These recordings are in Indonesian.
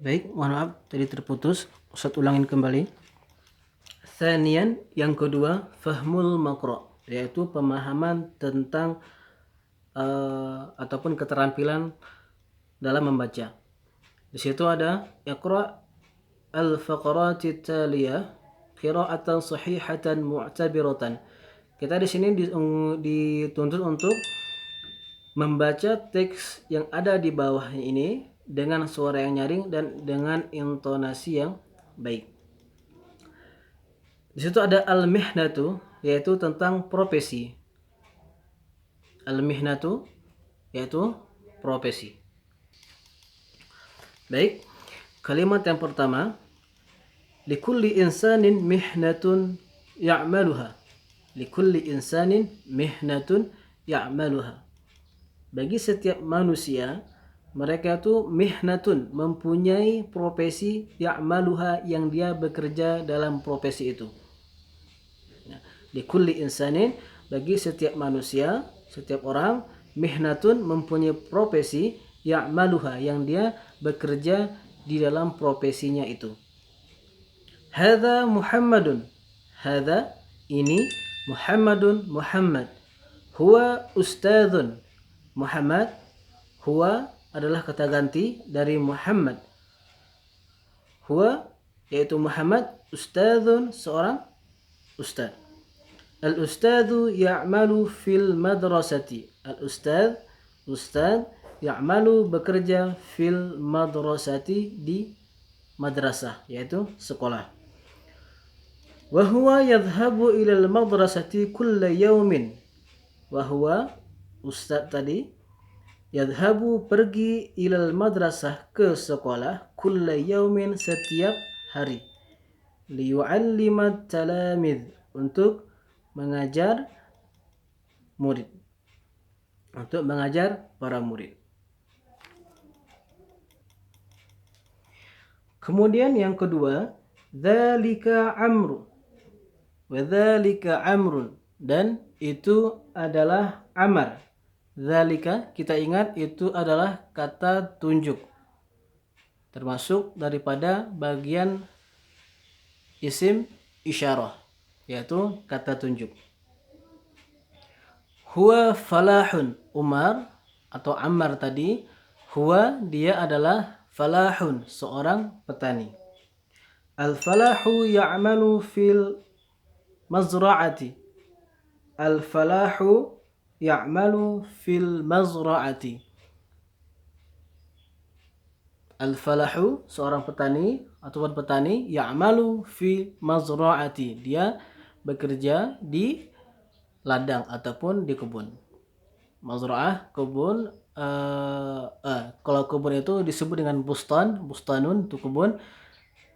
Baik, mohon maaf tadi terputus. Ustaz ulangin kembali. Thanian, yang kedua, fahmul maqra, yaitu pemahaman tentang ataupun keterampilan dalam membaca. Di situ ada iqra al-faqarati taliyah qira'atan sahihatan mu'tabiratan. Kita di sini dituntut untuk membaca teks yang ada di bawah ini dengan suara yang nyaring dan dengan intonasi yang baik. Di situ ada al-mihnatu, yaitu tentang profesi. Al-mihnatu yaitu profesi. Baik, kalimat yang pertama, likulli insanin mihnatun ya'maluha. Likulli insanin mihnatun ya'maluha. Bagi setiap manusia, mereka itu mihnatun, mempunyai profesi, ya'maluha, yang dia bekerja dalam profesi itu. Likulli insanin, bagi setiap manusia, setiap orang, mihnatun, mempunyai profesi, ya'maluha, yang dia bekerja di dalam profesinya itu. Hadza Muhammadun. Hadza, ini, Muhammadun, Muhammad. Huwa ustadzun. Muhammad, huwa adalah kata ganti dari Muhammad. Huwa yaitu Muhammad, ustadzun, seorang ustadz. Al-ustadzu ya'malu fil madrasati. Al-ustadz, ustadz, ya'malu, bekerja, fil madrasati, di madrasah, yaitu sekolah. Wa huwa yadhhabu ilal madrasati kulla yaumin. Wa huwa, ustadz tadi, yadhhabu, pergi, ilal madrasah, ke sekolah, kulla yaumin, setiap hari, liyu'allimat talamid, untuk mengajar murid, untuk mengajar para murid. Kemudian yang kedua, dzalika amru, wa dzalika amrun, dan itu adalah amar. Dzalika, kita ingat, itu adalah kata tunjuk, termasuk daripada bagian isim isyarah, yaitu kata tunjuk. Huwa falahun, Umar atau Ammar tadi, huwa, dia adalah falahun, seorang petani. Al-falahu ya'malu fil mazra'ati. Al-falahu ya'malu fil mazra'ati. Al-falahu, seorang petani ataupun petani, ya'malu fi mazra'ati, dia bekerja di ladang ataupun di kebun. Mazra'ah, kebun. Kalau kebun itu disebut dengan bustan, bustanun itu kebun.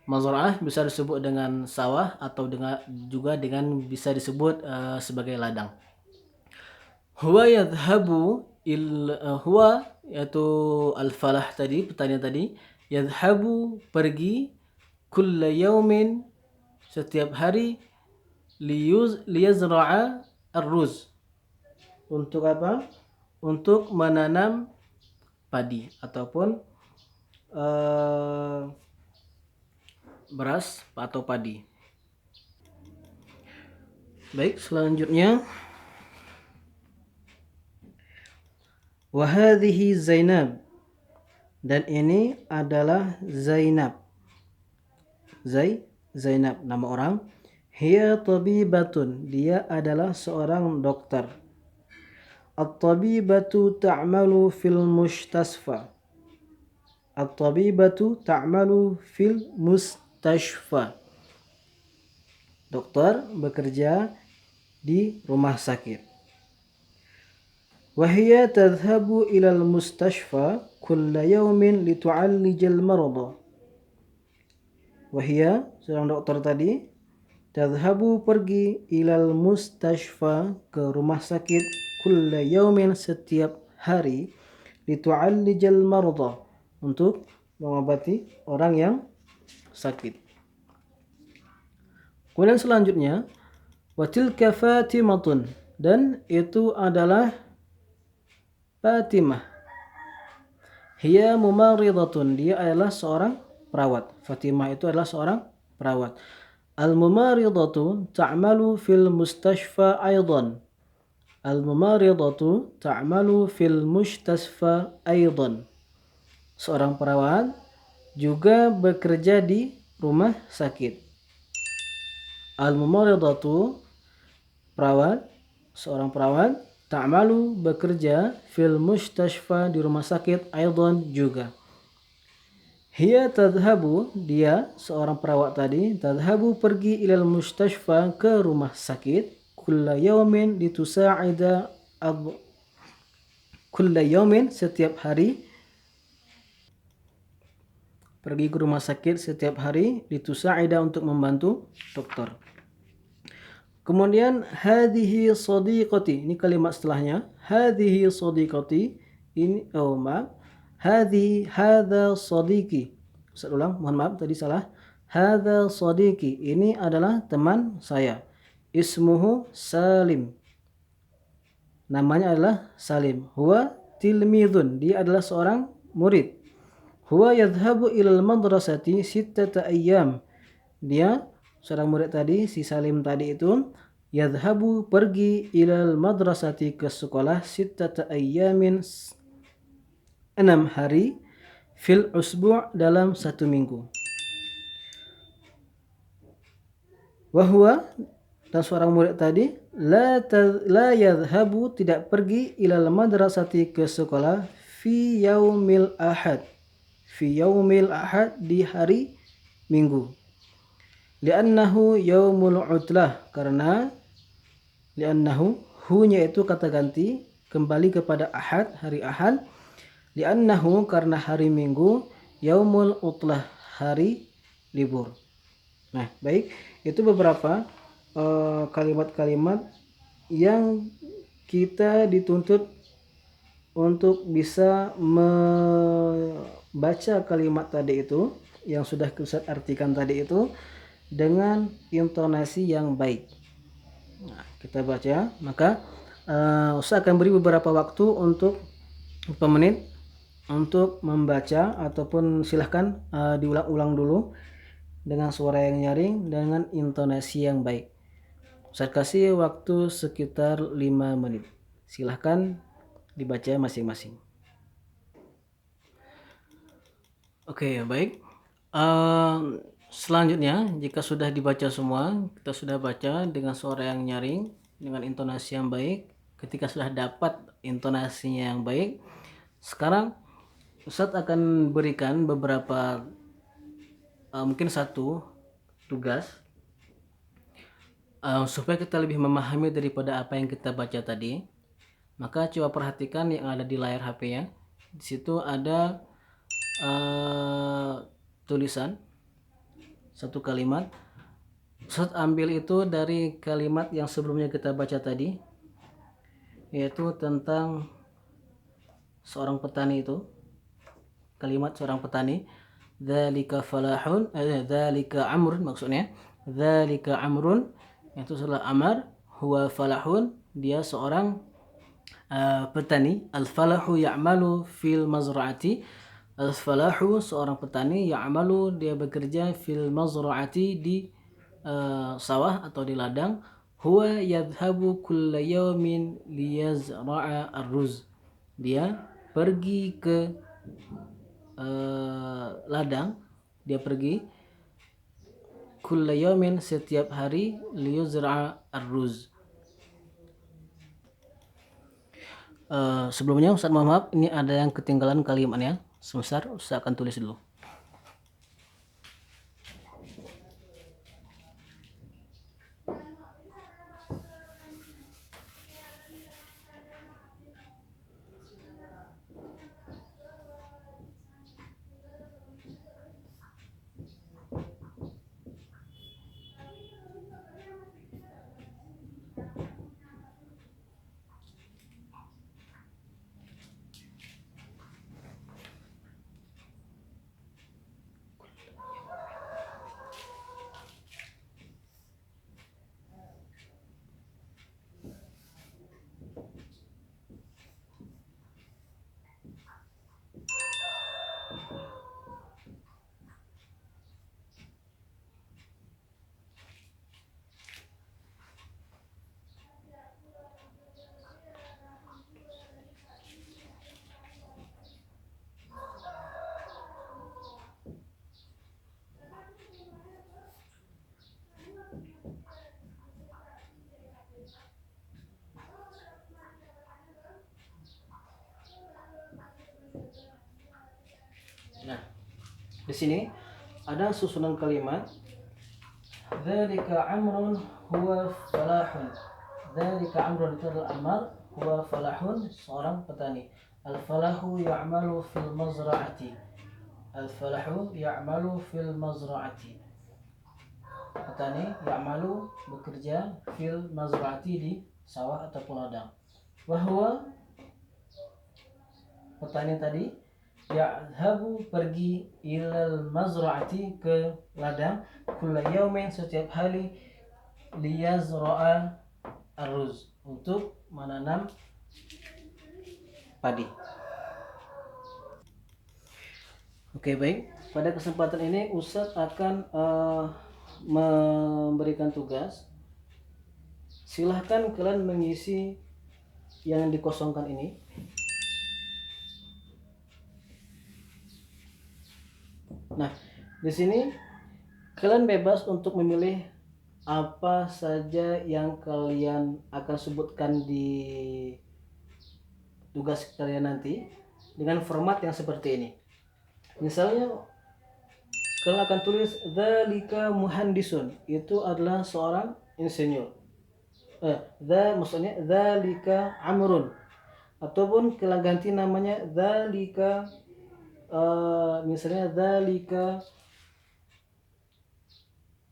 Mazra'ah bisa disebut dengan sawah atau juga dengan bisa disebut sebagai ladang. Huwa yadhhabu huwa yaitu al-falah tadi, petani tadi, yadhhabu, pergi, kulla yaumin, setiap hari, liyazra'a ar-ruz, untuk apa? Untuk menanam padi ataupun beras atau padi. Baik, selanjutnya, wa hadhihi Zainab, dan ini adalah Zainab. Zainab, nama orang. Hiya tabibatun, dia adalah seorang dokter. At-tabibatu ta'malu fil mustasfa. At-tabibatu ta'malu fil mustashfa. Dokter bekerja di rumah sakit. Wahia tadhhabu ilal mustashfa kulla yaumin litu'allijal marada. Wahia, seorang dokter tadi, tadhhabu, pergi, ilal mustashfa, ke rumah sakit, kulla yaumin, setiap hari, litu'allijal marada, untuk mengobati orang yang sakit. Kemudian selanjutnya, wa tilka Fatimatun, dan itu adalah Fatimah. Hiya mumaridatun, dia adalah seorang perawat. Fatimah itu adalah seorang perawat. Al-mumaridatu ta'malu fil mustashfa aidan. Al-mumaridatu ta'malu fil mustasfa aidan. Seorang perawat juga bekerja di rumah sakit. Al-mumaridatu perawat, seorang perawat, ta'malu bekerja fil mustasfa di rumah sakit aidan juga. Hiya tadhabu, dia seorang perawat tadi, tadhabu pergi ilal mustashfa ke rumah sakit, kulla yaumin litusa'ida kulla yaumin setiap hari, pergi ke rumah sakit setiap hari, litusa'ida untuk membantu dokter. Kemudian hadhihi sadiqati, ini kalimat setelahnya, hadhihi sadiqati, ini hadza sadiqi. Ustaz ulang, mohon maaf tadi salah. Hadza sadiqi, ini adalah teman saya. Ismuhu Salim. Namanya adalah Salim. Huwa tilmidun, dia adalah seorang murid. Huwa yadhhabu ilal madrasati sittata ayyam. Dia seorang murid tadi, si Salim tadi itu yadhhabu pergi ilal madrasati ke sekolah sittata ayyamin 6 hari fil usbu' dalam 1 minggu. Wahwa, dan seorang murid tadi la yadhhabu tidak pergi ilal madrasati ke sekolah fi yaumil ahad. Fi yaumil ahad di hari Minggu. Li'annahu yaumul utlah, karena li'annahu hu-nya itu kata ganti kembali kepada ahad, hari ahad. Li'annahu karena hari Minggu, yaumul utlah, hari libur. Nah, baik, itu beberapa kalimat-kalimat yang kita dituntut untuk bisa membaca kalimat tadi itu yang sudah Ustaz artikan tadi itu dengan intonasi yang baik. Nah, kita baca, maka Ustaz akan beri beberapa waktu untuk beberapa menit untuk membaca, ataupun silahkan diulang-ulang dulu dengan suara yang nyaring dengan intonasi yang baik. Saya kasih waktu sekitar 5 menit. Silahkan dibaca masing-masing. Oke, baik. Selanjutnya, jika sudah dibaca semua, kita sudah baca dengan suara yang nyaring, dengan intonasi yang baik. Ketika sudah dapat intonasinya yang baik, sekarang Ustadz akan berikan beberapa mungkin satu tugas supaya kita lebih memahami daripada apa yang kita baca tadi. Maka coba perhatikan yang ada di layar HP-nya. Di situ ada tulisan satu kalimat. Ustadz ambil itu dari kalimat yang sebelumnya kita baca tadi, yaitu tentang seorang petani itu. Kalimat seorang petani, dzalika falahun, dzalika amrun, maksudnya dzalika amrun, itu adalah amar, huwa falahun, dia seorang petani. Al-falahu ya'malu fil mazra'ati, al-falahu seorang petani, ya'malu dia bekerja fil mazra'ati di sawah atau di ladang. Huwa yadhhabu kulla yawmin liyazra'a ar-ruz, dia pergi ke ladang, dia pergi kulla yawmin setiap hari liyuzra'a ar-ruz. Sebelumnya Ustaz mohon maaf, ini ada yang ketinggalan kalimatnya. Sebentar, Ustaz akan tulis dulu. Di sini ada susunan kalimat. Dzalika amrun huwa falahun. Dzalika amrun itu adalah amal, huwa falahun seorang petani. Al-falahu ya'malu fil mazra'ati. Al-falahu ya'malu fil mazra'ati. Petani ya'malu bekerja fil mazra'ati di sawah ataupun ladang. Wahwa petani tadi ya'habu pergi ilal mazra'ati ke ladang kulla yaumin setiap hari liyazra'a aruz untuk menanam padi. Oke, baik. Pada kesempatan ini Ustadz akan memberikan tugas. Silahkan kalian mengisi yang dikosongkan ini. Nah, di sini kalian bebas untuk memilih apa saja yang kalian akan sebutkan di tugas kalian nanti dengan format yang seperti ini. Misalnya kalian akan tulis dzalika muhandisun, itu adalah seorang insinyur. Maksudnya dzalika amrun, ataupun kalian ganti namanya dzalika, misalnya dzalika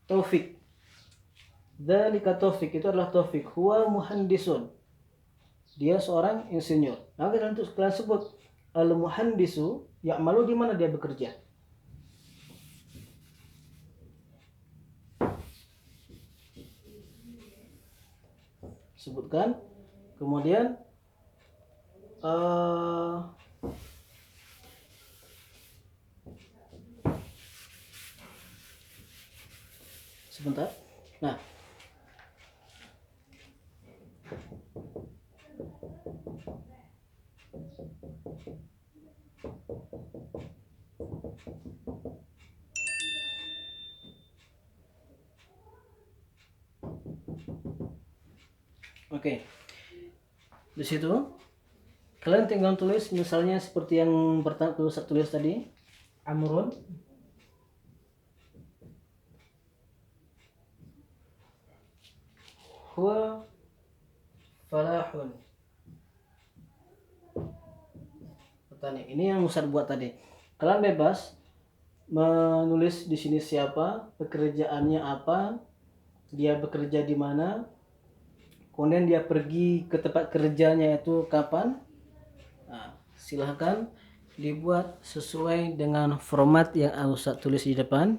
Taufik. Dzalika Taufik itu adalah Taufik, huwa muhandisun, dia seorang insinyur. Nah, kalian sebut al muhandisu ya'malu, di mana dia bekerja. Sebutkan. Kemudian sebentar. Nah, oke. Di situ kalian tinggal tulis misalnya seperti yang pertama tulis tadi, amrun, huwa falahun, petani. Ini yang Ustadz buat tadi. Kalian bebas menulis di sini siapa, pekerjaannya apa, dia bekerja di mana, kemudian dia pergi ke tempat kerjanya itu kapan. Nah, silahkan dibuat sesuai dengan format yang Ustadz tulis di depan.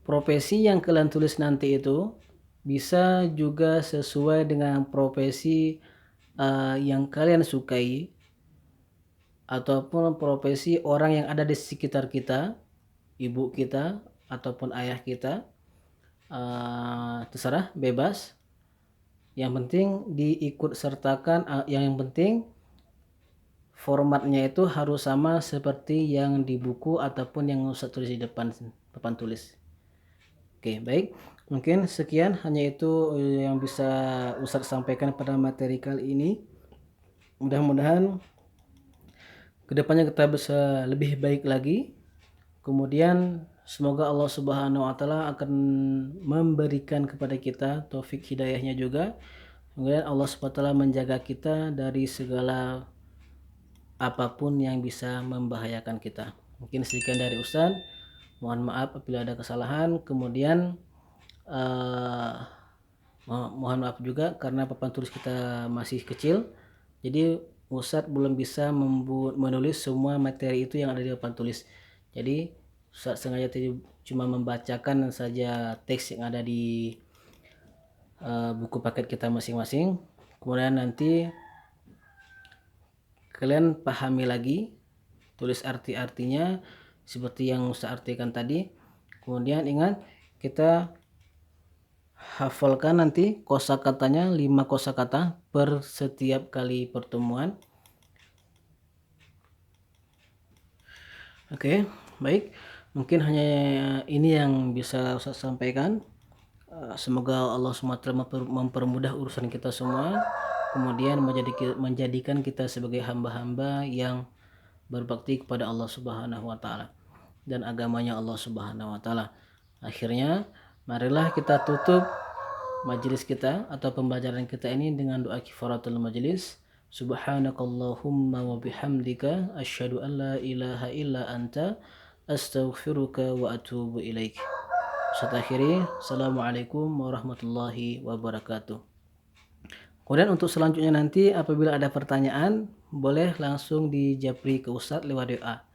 Profesi yang kalian tulis nanti itu bisa juga sesuai dengan profesi yang kalian sukai, ataupun profesi orang yang ada di sekitar kita, ibu kita ataupun ayah kita. Terserah, bebas. Yang penting diikut sertakan, yang penting formatnya itu harus sama seperti yang di buku ataupun yang Ustadz tulis di depan tulis. Oke, baik. Mungkin sekian, hanya itu yang bisa Ustadz sampaikan pada materi kali ini. Mudah-mudahan kedepannya kita bisa lebih baik lagi. Kemudian semoga Allah Subhanahu wa Ta'ala akan memberikan kepada kita taufik hidayahnya juga. Kemudian Allah Subhanahu wa Ta'ala menjaga kita dari segala apapun yang bisa membahayakan kita. Mungkin sekian dari Ustadz. Mohon maaf apabila ada kesalahan. Kemudian mohon maaf juga karena papan tulis kita masih kecil. Jadi Ustadz belum bisa menulis semua materi itu yang ada di papan tulis. Jadi Ustadz sengaja cuma membacakan saja teks yang ada di buku paket kita masing-masing. Kemudian nanti kalian pahami lagi, tulis arti-artinya seperti yang Ustadz artikan tadi. Kemudian ingat, kita hafalkan nanti kosakatanya 5 kosakata per setiap kali pertemuan. Oke, baik. Mungkin hanya ini yang bisa Ustadz sampaikan. Semoga Allah SWT mempermudah urusan kita semua, kemudian menjadikan kita sebagai hamba-hamba yang berbakti kepada Allah Subhanahu wa taala dan agamanya Allah Subhanahu wa taala. Akhirnya, marilah kita tutup majelis kita atau pembelajaran kita ini dengan doa kifaratul majelis. Subhanakallahumma wa bihamdika asyhadu an la ilaha illa anta astaghfiruka wa atubu ilaik. Ustaz akhiri, Assalamualaikum warahmatullahi wabarakatuh. Kemudian untuk selanjutnya nanti apabila ada pertanyaan boleh langsung dijapri ke Ustaz lewat doa.